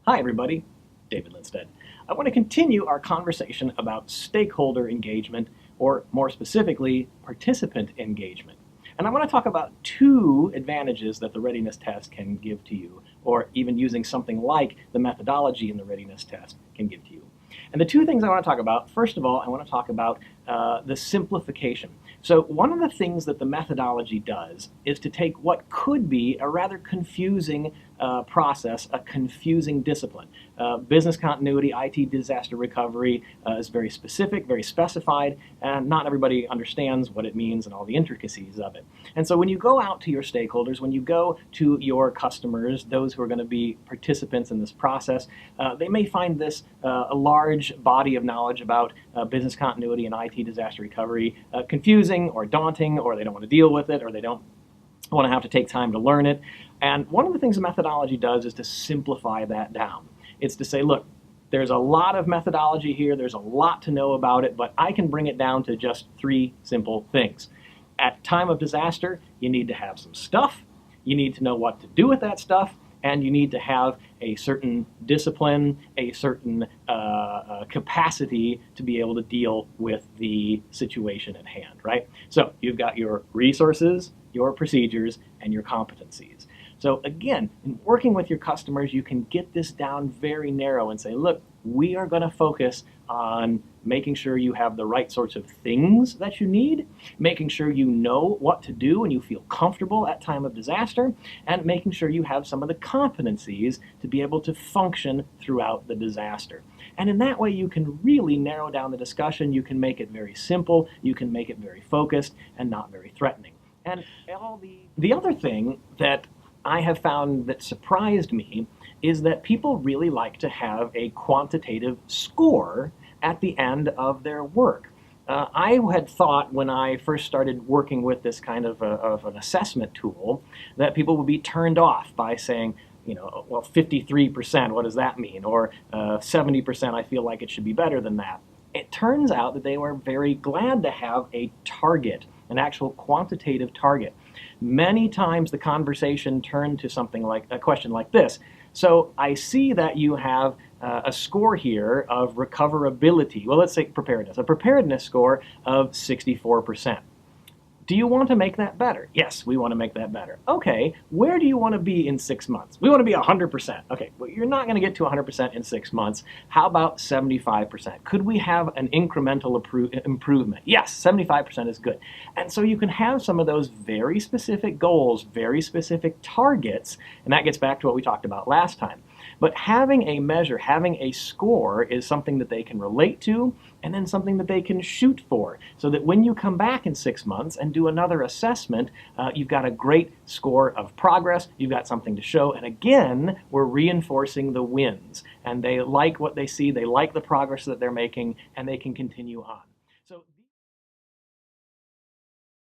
Hi everybody, David Linstead. I want to continue our conversation about stakeholder engagement, or more specifically, participant engagement. And I want to talk about two advantages that the readiness test can give to you, or even using something like the methodology in the readiness test can give to you. And the two things I want to talk about, first of all, I want to talk about the simplification. So one of the things that the methodology does is to take what could be a rather confusing process, a confusing discipline. Business continuity, IT disaster recovery is very specific, very specified, and not everybody understands what it means and all the intricacies of it. And so when you go out to your stakeholders, when you go to your customers, those who are going to be participants in this process, they may find this a large body of knowledge about business continuity and IT disaster recovery confusing or daunting, or they don't want to deal with it, or they don't want to have to take time to learn it. And one of the things the methodology does is to simplify that down. It's to say, look, there's a lot of methodology here, there's a lot to know about it, but I can bring it down to just three simple things. At time of disaster, you need to have some stuff, you need to know what to do with that stuff, and you need to have a certain discipline, a certain capacity to be able to deal with the situation at hand, right? So you've got your resources, your procedures, and your competencies. So again, in working with your customers, you can get this down very narrow and say, look, we are going to focus on making sure you have the right sorts of things that you need, making sure you know what to do and you feel comfortable at time of disaster, and making sure you have some of the competencies to be able to function throughout the disaster. And in that way, you can really narrow down the discussion. You can make it very simple, you can make it very focused, and not very threatening. And the other thing that I have found that surprised me is that people really like to have a quantitative score at the end of their work. I had thought when I first started working with this kind of an assessment tool that people would be turned off by saying, you know, well, 53%, what does that mean? Or 70%, I feel like it should be better than that. It turns out that they were very glad to have a target, an actual quantitative target. Many times the conversation turned to something like a question like this. So I see that you have a score here of recoverability. Well, let's say preparedness, a preparedness score of 64%. Do you want to make that better? Yes, we want to make that better. Okay, where do you want to be in 6 months? We want to be 100%. Okay, well, you're not going to get to 100% in 6 months. How about 75%? Could we have an incremental improvement? Yes, 75% is good. And so you can have some of those very specific goals, very specific targets, and that gets back to what we talked about last time. But having a measure, having a score is something that they can relate to, and then something that they can shoot for, so that when you come back in 6 months and do another assessment, you've got a great score of progress, you've got something to show, and again, we're reinforcing the wins. And they like what they see, they like the progress that they're making, and they can continue on.